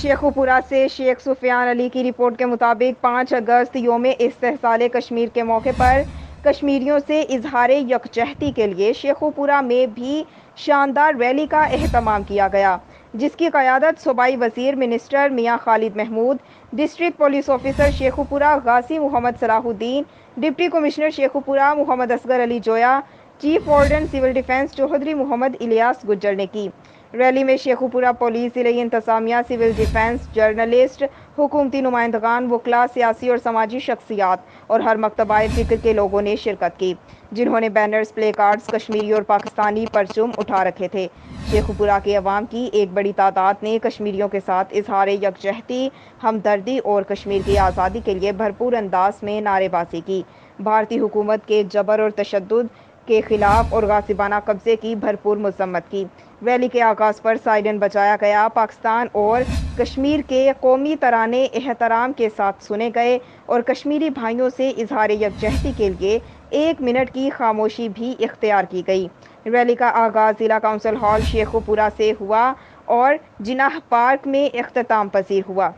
شیخوپورہ سے شیخ سفیان علی کی رپورٹ کے مطابق 5 اگست یوم استحصال کشمیر کے موقع پر کشمیریوں سے اظہار یکجہتی کے لیے شیخوپورہ میں بھی شاندار ریلی کا اہتمام کیا گیا، جس کی قیادت صوبائی وزیر minister Mian Khalid Mahmood, district police officer Sheikhupura Ghazi Muhammad Salahuddin, deputy commissioner Sheikhupura Muhammad Asghar Ali Joya, chief warden civil defence Chaudhry Muhammad Ilyas Gujjar نے کی۔ ریلی میں شیخوپورہ پولیس، ضلعی انتظامیہ، سول ڈیفنس، جرنلسٹ، حکومتی نمائندگان، وکلاء، سیاسی اور سماجی شخصیات اور ہر مکتبہ فکر کے لوگوں نے شرکت کی، جنہوں نے بینرز، پلے کارڈز، کشمیری اور پاکستانی پرچم اٹھا رکھے تھے۔ شیخوپورہ کے عوام کی ایک بڑی تعداد نے کشمیریوں کے ساتھ اظہار یکجہتی، ہمدردی اور کشمیر کی آزادی کے لیے بھرپور انداز میں نعرے بازی کی، بھارتی حکومت کے جبر اور تشدد کے خلاف اور غاصبانہ قبضے کی بھرپور مذمت کی۔ ریلی کے آغاز پر سائرن بجایا گیا، پاکستان اور کشمیر کے قومی ترانے احترام کے ساتھ سنے گئے اور کشمیری بھائیوں سے اظہار یکجہتی کے لیے 1 منٹ کی خاموشی بھی اختیار کی گئی۔ ریلی کا آغاز ضلع کونسل ہال شیخوپورہ سے ہوا اور جناح پارک میں اختتام پذیر ہوا۔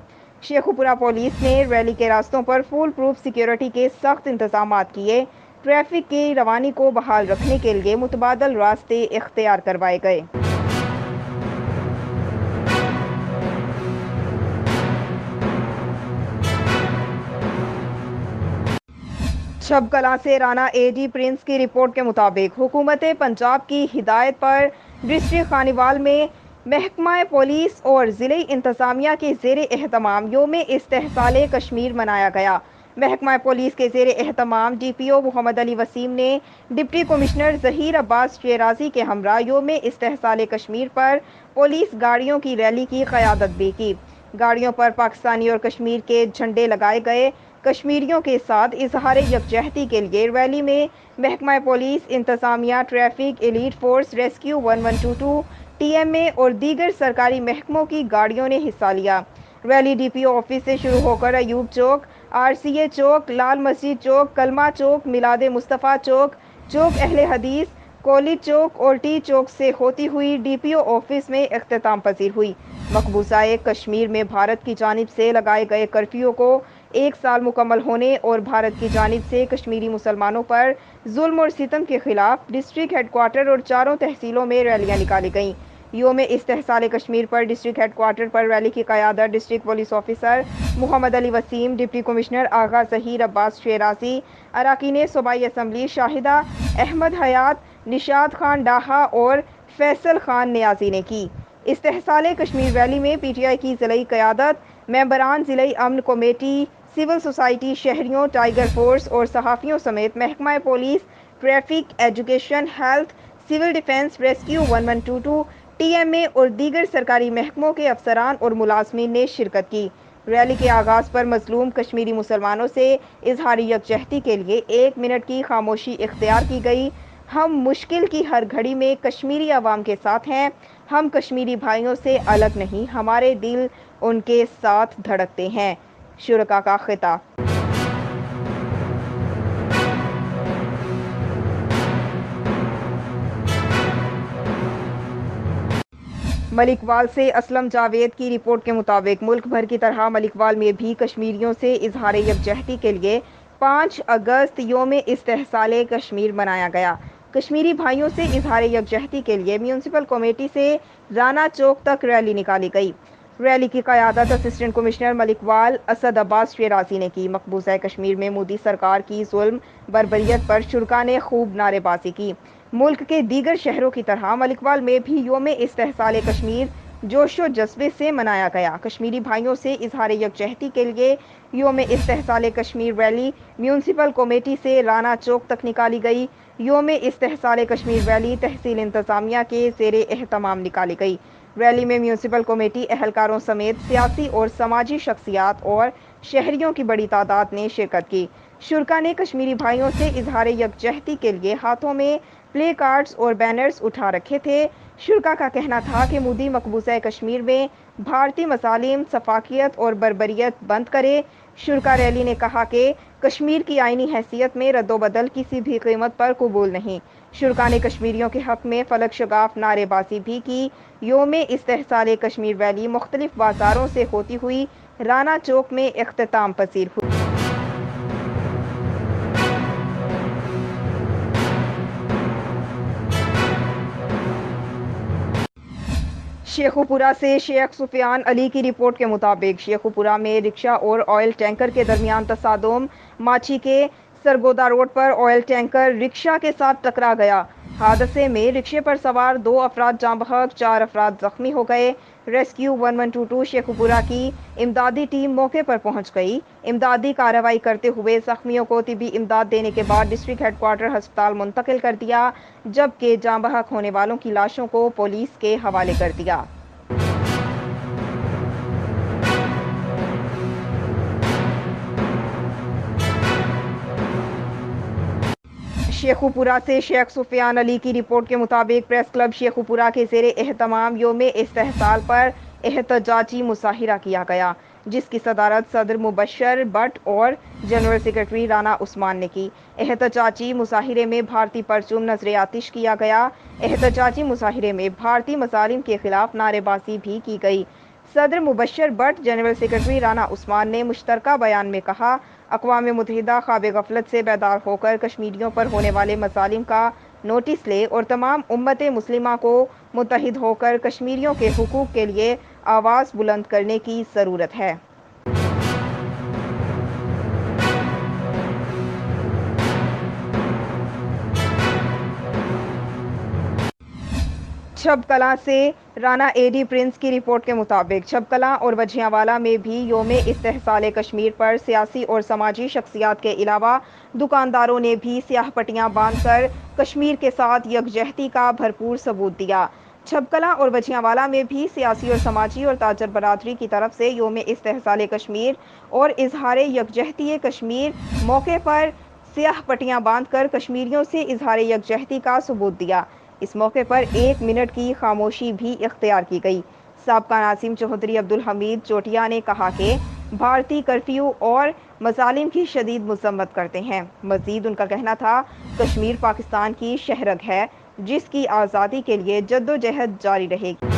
شیخوپورہ پولیس نے ریلی کے راستوں پر فول پروف سیکیورٹی کے سخت انتظامات کیے، ٹریفک کی روانی کو بحال رکھنے کے لیے متبادل راستے اختیار کروائے گئے۔ چھب کلاں سے رانا اے ڈی پرنس کی رپورٹ کے مطابق حکومت پنجاب کی ہدایت پر ڈسٹرکٹ خانیوال میں محکمہ پولیس اور ضلعی انتظامیہ کے زیر اہتمام یوم استحصال کشمیر منایا گیا۔ محکمہ پولیس کے زیر اہتمام ڈی پی او محمد علی وسیم نے ڈپٹی کمشنر ظہیر عباس شیرازی کے ہمراہ یوم استحصال کشمیر پر پولیس گاڑیوں کی ریلی کی قیادت بھی کی۔ گاڑیوں پر پاکستانی اور کشمیر کے جھنڈے لگائے گئے۔ کشمیریوں کے ساتھ اظہار یکجہتی کے لیے ریلی میں محکمہ پولیس، انتظامیہ، traffic, elite force, rescue 1122، T M A اور دیگر سرکاری محکموں کی گاڑیوں نے حصہ لیا۔ Rally D P O office سے شروع ہو کر ایوب چوک، آر سی اے چوک، لال مسجد چوک، کلمہ چوک، میلاد مصطفیٰ چوک، چوک اہل حدیث، کالج چوک اور ٹی چوک سے ہوتی ہوئی ڈی پی او آفس میں اختتام پذیر ہوئی۔ مقبوضہ کشمیر میں بھارت کی جانب سے لگائے گئے کرفیو کو 1 سال مکمل ہونے اور بھارت کی جانب سے کشمیری مسلمانوں پر ظلم اور ستم کے خلاف ڈسٹرکٹ ہیڈ کوارٹر اور 4 تحصیلوں میں ریلیاں نکالی گئیں۔ یوم استحصال کشمیر پر ڈسٹرکٹ ہیڈ کوارٹر پر ریلی کی قیادت ڈسٹرکٹ پولیس آفیسر محمد علی وسیم، ڈپٹی کمشنر آغا ظہیر عباس شیرازی، اراکین صوبائی اسمبلی شاہدہ احمد حیات، نشاد خان ڈاہا اور فیصل خان نیازی نے کی۔ استحصال کشمیر ریلی میں پی ٹی آئی کی ضلعی قیادت، ممبران ضلعی امن کمیٹی، سول سوسائٹی، شہریوں، ٹائیگر فورس اور صحافیوں سمیت محکمہ police, traffic, education, health, civil defence, rescue 1122، T M A اور دیگر سرکاری محکموں کے افسران اور ملازمین نے شرکت کی۔ ریلی کے آغاز پر مظلوم کشمیری مسلمانوں سے اظہار یکجہتی کے لیے 1 منٹ کی خاموشی اختیار کی گئی۔ ہم مشکل کی ہر گھڑی میں کشمیری عوام کے ساتھ ہیں، ہم کشمیری بھائیوں سے الگ نہیں، ہمارے دل ان کے ساتھ دھڑکتے ہیں۔ شرکاء کا خطاب۔ ملکوال سے اسلم جاوید کی رپورٹ کے مطابق ملک بھر کی طرح ملکوال میں بھی کشمیریوں سے اظہار یکجہتی کے لیے 5 اگست یوم استحصال کشمیر منایا گیا۔ کشمیری بھائیوں سے اظہار یکجہتی کے لیے میونسپل کمیٹی سے رانا چوک تک ریلی نکالی گئی۔ ریلی کی قیادت اسسٹنٹ کمشنر ملکوال اسد عباس شیرازی نے کی۔ مقبوضہ کشمیر میں مودی سرکار کی ظلم بربریت پر شرکاء نے خوب نعرے بازی کی۔ ملک کے دیگر شہروں کی طرح ملکوال میں بھی یوم استحصال کشمیر جوش و جذبے سے منایا گیا۔ کشمیری بھائیوں سے اظہار یکجہتی کے لیے یوم استحصال کشمیر ریلی میونسپل کمیٹی سے رانا چوک تک نکالی گئی۔ یوم استحصال کشمیر ریلی تحصیل انتظامیہ کے زیر اہتمام نکالی گئی۔ ریلی میں میونسپل کمیٹی اہلکاروں سمیت سیاسی اور سماجی شخصیات اور شہریوں کی بڑی تعداد نے شرکت کی۔ شرکاء نے کشمیری بھائیوں سے اظہار یکجہتی کے لیے ہاتھوں میں پلے کارڈز اور بینرز اٹھا رکھے تھے۔ شرکاء کا کہنا تھا کہ مودی مقبوضہ کشمیر میں بھارتی مظالم، سفاکیت اور بربریت بند کرے۔ شرکاء ریلی نے کہا کہ کشمیر کی آئینی حیثیت میں رد و بدل کسی بھی قیمت پر قبول نہیں۔ شرکا نے کشمیریوں کے حق میں فلک شگاف نعرے بازی بھی کی۔ یوم استحصال کشمیر ریلی مختلف بازاروں سے ہوتی ہوئی رانا چوک میں اختتام پذیر ہوئی۔ شیخوپورہ سے شیخ سفیان علی کی رپورٹ کے مطابق شیخوپورہ میں رکشہ اور آئل ٹینکر کے درمیان تصادم۔ ماچھی کے سرگودا روڈ پر آئل ٹینکر رکشہ کے ساتھ ٹکرا گیا۔ حادثے میں رکشے پر سوار 2 افراد جاں بحق، 4 افراد زخمی ہو گئے۔ ریسکیو 1122 شیخوپورہ کی امدادی ٹیم موقع پر پہنچ گئی۔ امدادی کارروائی کرتے ہوئے زخمیوں کو طبی امداد دینے کے بعد ڈسٹرکٹ ہیڈ کوارٹر ہسپتال منتقل کر دیا، جبکہ جاں بحق ہونے والوں کی لاشوں کو پولیس کے حوالے کر دیا۔ شیخوپورہ سے شیخ سفیان علی کی رپورٹ کے مطابق پریس کلب شیخوپورہ کے زیر اہتمام یوم استحصال پر احتجاجی مظاہرہ کیا گیا، جس کی صدارت صدر مبشر بٹ اور جنرل سیکرٹری رانا عثمان نے کی۔ احتجاجی مظاہرے میں بھارتی پرچم نذر آتش کیا گیا۔ احتجاجی مظاہرے میں بھارتی مظالم کے خلاف نعرے بازی بھی کی گئی۔ صدر مبشر بٹ، جنرل سیکرٹری رانا عثمان نے مشترکہ بیان میں کہا، اقوام متحدہ خواب غفلت سے بیدار ہو کر کشمیریوں پر ہونے والے مظالم کا نوٹس لے اور تمام امت مسلمہ کو متحد ہو کر کشمیریوں کے حقوق کے لیے آواز بلند کرنے کی ضرورت ہے۔ چھب کلاں سے رانا اے ڈی پرنس کی رپورٹ کے مطابق چھب کلاں اور وجھیاں میں بھی یوم استحصال کشمیر پر سیاسی اور سماجی شخصیات کے علاوہ دکانداروں نے بھی سیاہ پٹیاں باندھ کر کشمیر کے ساتھ یکجہتی کا بھرپور ثبوت دیا۔ چھب کلاں اور وجھیاں میں بھی سیاسی اور سماجی اور تاجر برادری کی طرف سے یوم استحصال کشمیر اور اظہار یکجہتی کشمیر موقع پر سیاہ پٹیاں باندھ کر کشمیریوں سے اظہار یکجہتی کا ثبوت دیا۔ اس موقع پر 1 منٹ کی خاموشی بھی اختیار کی گئی۔ سابقہ ناظم چوہدری عبدالحمید چوٹیا نے کہا کہ بھارتی کرفیو اور مظالم کی شدید مذمت کرتے ہیں۔ مزید ان کا کہنا تھا، کشمیر پاکستان کی شہرگ ہے، جس کی آزادی کے لیے جدوجہد جاری رہے گی۔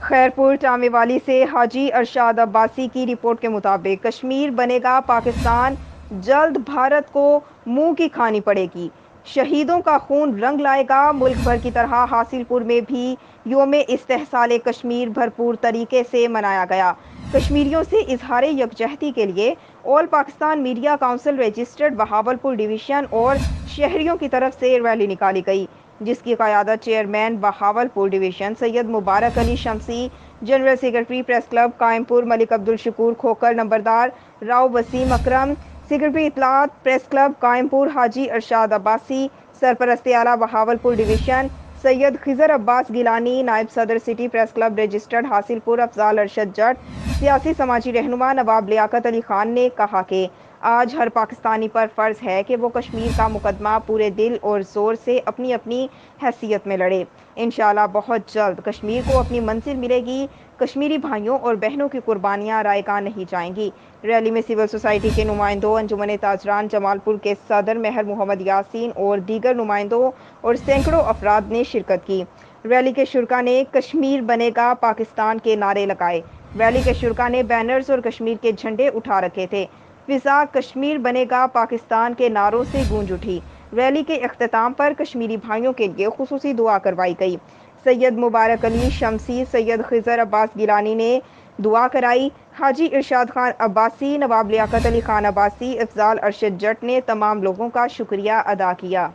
خیرپور ٹامے والی سے حاجی ارشاد عباسی کی رپورٹ کے مطابق کشمیر بنے گا پاکستان، جلد بھارت کو منہ کی کھانی پڑے گی۔ شہیدوں کا خون رنگ لائے گا۔ ملک بھر کی طرح حاصل پور میں بھی یوم استحصال کشمیر بھرپور طریقے سے منایا گیا۔ کشمیریوں سے اظہار یکجہتی کے لیے all Pakistan media council registered Bahawalpur division اور شہریوں کی طرف سے ریلی نکالی گئی، جس کی قیادت چیئرمین بہاولپور ڈویژن سید مبارک علی شمسی، جنرل سیکرٹری پریس کلب قائم پور ملک عبدالشکور کھوکر، نمبردار راؤ وسیم اکرم، سیکرٹری اطلاعات پریس کلب قائم پور حاجی ارشاد عباسی، سرپرست اعلیٰ بہاولپور ڈویژن سید خضر عباس گیلانی، نائب صدر سٹی پریس کلب رجسٹرڈ حاصل پور افضال ارشد جٹ، سیاسی سماجی رہنما نواب لیاقت علی خان نے کہا کہ آج ہر پاکستانی پر فرض ہے کہ وہ کشمیر کا مقدمہ پورے دل اور زور سے اپنی اپنی حیثیت میں لڑے۔ انشاءاللہ بہت جلد کشمیر کو اپنی منزل ملے گی۔ کشمیری بھائیوں اور بہنوں کی قربانیاں رائگاں نہیں جائیں گی۔ ریلی میں سول سوسائٹی کے نمائندوں، انجمن تاجران جمال پور کے صدر مہر محمد یاسین اور دیگر نمائندوں اور سینکڑوں افراد نے شرکت کی۔ ریلی کے شرکا نے کشمیر بنے گا پاکستان کے نعرے لگائے۔ ریلی کے شرکا نے بینرز اور کشمیر کے جھنڈے اٹھا رکھے تھے۔ فضا کشمیر بنے گا پاکستان کے نعروں سے گونج اٹھی۔ ریلی کے اختتام پر کشمیری بھائیوں کے لیے خصوصی دعا کروائی گئی۔ سید مبارک علی شمسی، سید خضر عباس گیلانی نے دعا کرائی۔ حاجی ارشاد خان عباسی، نواب لیاقت علی خان عباسی، افضال ارشد جٹ نے تمام لوگوں کا شکریہ ادا کیا۔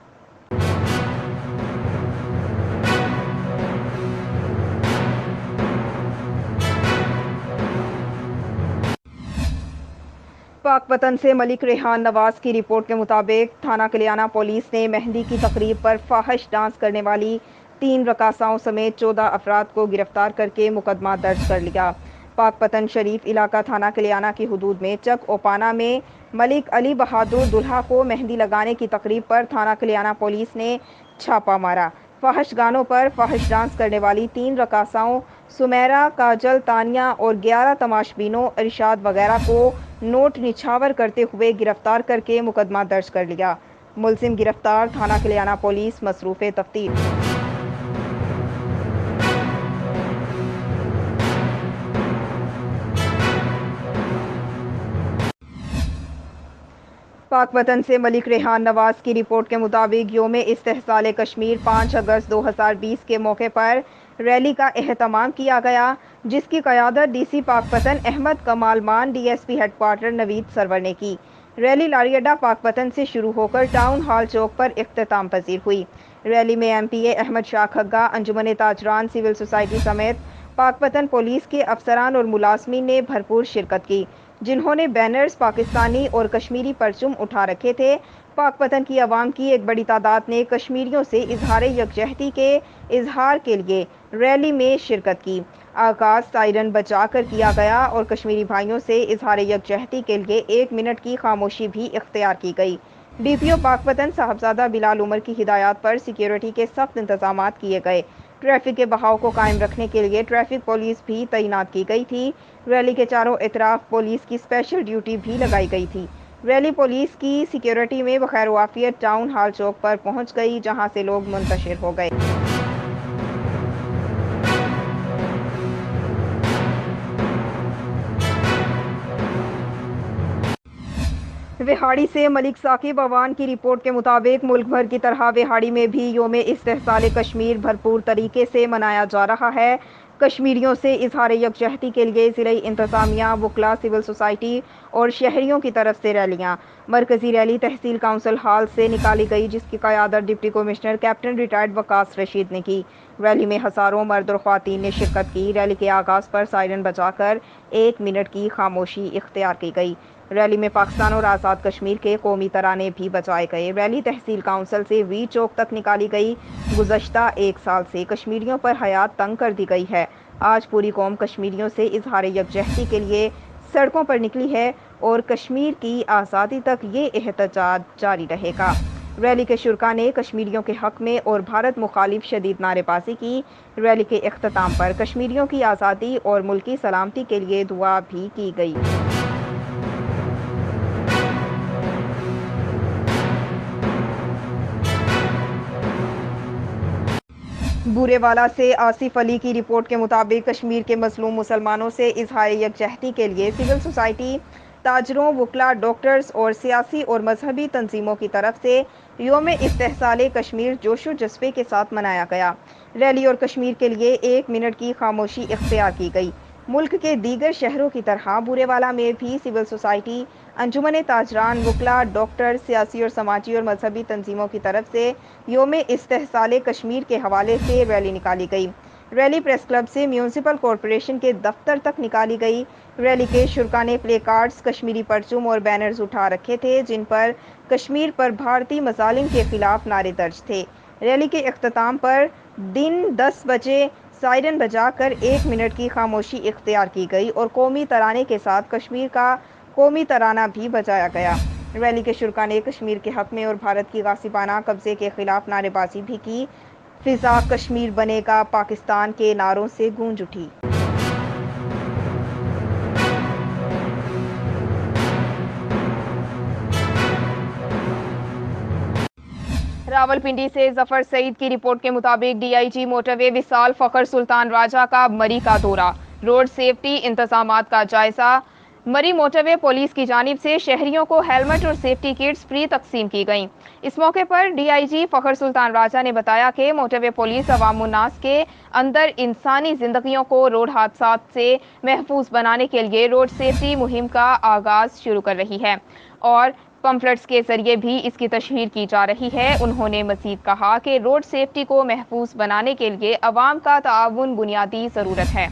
پاک وطن سے ملک ریحان نواز کی رپورٹ کے مطابق تھانہ کلیانہ پولیس نے مہندی کی تقریب پر فاحش ڈانس کرنے والی 3 رقاصاؤں سمیت 14 افراد کو گرفتار کر کے مقدمہ درج کر لیا۔ پاک وطن شریف علاقہ تھانہ کلیانہ کی حدود میں چک اوپانا میں ملک علی بہادر دولہا کو مہندی لگانے کی تقریب پر تھانہ کلیانہ پولیس نے چھاپہ مارا۔ فاحش گانوں پر فاحش ڈانس کرنے والی 3 رقاصاؤں سمیرا، کاجل، تانیہ اور 11 تماشبینوں ارشاد وغیرہ کو نوٹ نچھاور کرتے ہوئے گرفتار کر کے مقدمہ درج کر لیا۔ ملزم گرفتار، تھانہ کلیانہ پولیس مصروف تفتیش۔ پاک وطن سے ملک ریحان نواز کی رپورٹ کے مطابق یوم استحصال کشمیر 5 اگست 2020 کے موقع پر ریلی کا اہتمام کیا گیا، جس کی قیادت ڈی سی پاک وطن Ahmad Kamal Mann, D S P head quarter Naveed Sarwar نے کی۔ ریلی لاری اڈا پاک وطن سے شروع ہو کر ٹاؤن ہال چوک پر اختتام پذیر ہوئی۔ ریلی میں ایم پی اے احمد شاہ کھگا، انجمن تاجران، سول سوسائٹی سمیت پاک وطن پولیس کے افسران اور ملازمین نے بھرپور شرکت کی، جنہوں نے بینرز پاکستانی اور کشمیری پرچم اٹھا رکھے تھے۔ پاک وطن کی عوام کی ایک بڑی تعداد نے کشمیریوں سے اظہار یکجہتی کے اظہار کے لیے ریلی میں شرکت کی۔ آغاز سائرن بجا کر کیا گیا اور کشمیری بھائیوں سے اظہار یکجہتی کے لیے 1 منٹ کی خاموشی بھی اختیار کی گئی۔ ڈی پی او پاک وطن صاحبزادہ بلال عمر کی ہدایات پر سیکیورٹی کے سخت انتظامات کیے گئے۔ ٹریفک کے بہاؤ کو قائم رکھنے کے لیے ٹریفک پولیس بھی تعینات کی گئی تھی۔ ریلی کے چاروں اطراف پولیس کی اسپیشل ڈیوٹی بھی لگائی گئی تھی۔ ریلی پولیس کی سیکیورٹی میں بخیر وعافیت ٹاؤن ہال چوک پر پہنچ گئی، جہاں سے لوگ منتشر ہو گئے۔ وہاڑی سے ملک ثاقب عوان کی رپورٹ کے مطابق ملک بھر کی طرح وہاڑی میں بھی یوم استحصال کشمیر بھرپور طریقے سے منایا جا رہا ہے۔ کشمیریوں سے اظہار یکجہتی کے لیے ضلعی انتظامیہ، وکلاء، سول سوسائٹی اور شہریوں کی طرف سے ریلیاں۔ مرکزی ریلی تحصیل کونسل ہال سے نکالی گئی، جس کی قیادت ڈپٹی کمشنر کیپٹن ریٹائرڈ وقاص رشید نے کی۔ ریلی میں ہزاروں مرد اور خواتین نے شرکت کی۔ ریلی کے آغاز پر سائرن بجا کر 1 منٹ کی خاموشی اختیار کی گئی۔ ریلی میں پاکستان اور آزاد کشمیر کے قومی ترانے بھی بجائے گئے۔ ریلی تحصیل کونسل سے وی چوک تک نکالی گئی۔ گزشتہ 1 سال سے کشمیریوں پر حیات تنگ کر دی گئی ہے۔ آج پوری قوم کشمیریوں سے اظہار یکجہتی کے لیے سڑکوں پر نکلی ہے اور کشمیر کی آزادی تک یہ احتجاج جاری رہے گا۔ ریلی کے شرکاء نے کشمیریوں کے حق میں اور بھارت مخالف شدید نعرے بازی کی۔ ریلی کے اختتام پر کشمیریوں کی آزادی اور ملکی سلامتی کے لیے دعا بھی کی گئی۔ بورے والا سے آصف علی کی رپورٹ کے مطابق کشمیر کے مظلوم مسلمانوں سے اظہار یکجہتی کے لیے سول سوسائٹی، تاجروں، وکلاء، ڈاکٹرز اور سیاسی اور مذہبی تنظیموں کی طرف سے یوم استحصال کشمیر جوش و جذبے کے ساتھ منایا گیا۔ ریلی اور کشمیر کے لیے 1 منٹ کی خاموشی اختیار کی گئی۔ ملک کے دیگر شہروں کی طرح بورے والا میں بھی سول سوسائٹی، انجمن تاجران، وکلاء، ڈاکٹر، سیاسی اور سماجی اور مذہبی تنظیموں کی طرف سے یوم استحصال کشمیر کے حوالے سے ریلی نکالی گئی۔ ریلی پریس کلب سے میونسپل کارپوریشن کے دفتر تک نکالی گئی۔ ریلی کے شرکاء نے پلے کارڈز، کشمیری پرچم اور بینرز اٹھا رکھے تھے، جن پر کشمیر پر بھارتی مظالم کے خلاف نعرے درج تھے۔ ریلی کے اختتام پر دن 10 بجے سائرن بجا کر 1 منٹ کی خاموشی اختیار کی گئی اور قومی ترانے کے ساتھ کشمیر کا قومی ترانہ بھی بجایا گیا۔ ریلی کے شرکاء نے کشمیر کے حق میں اور بھارت کی غاصبانہ قبضے کے خلاف نعرے بازی بھی کی۔ فضا کشمیر بنے گا پاکستان کے نعروں سے گونج اٹھی۔ راولپنڈی سے ظفر سعید کی رپورٹ کے مطابق ڈی آئی جی موٹر وے وصال فخر سلطان راجہ کا مری کا دورہ، روڈ سیفٹی انتظامات کا جائزہ۔ مری موٹر وے پولیس کی جانب سے شہریوں کو ہیلمٹ اور سیفٹی کٹس فری تقسیم کی گئیں۔ اس موقع پر ڈی آئی جی فخر سلطان راجہ نے بتایا کہ موٹر وے پولیس عوام الناس کے اندر انسانی زندگیوں کو روڈ حادثات سے محفوظ بنانے کے لیے روڈ سیفٹی مہم کا آغاز شروع کر رہی ہے اور پمفلٹس کے ذریعے بھی اس کی تشہیر کی جا رہی ہے۔ انہوں نے مزید کہا کہ روڈ سیفٹی کو محفوظ بنانے کے لیے عوام کا تعاون بنیادی ضرورت ہے۔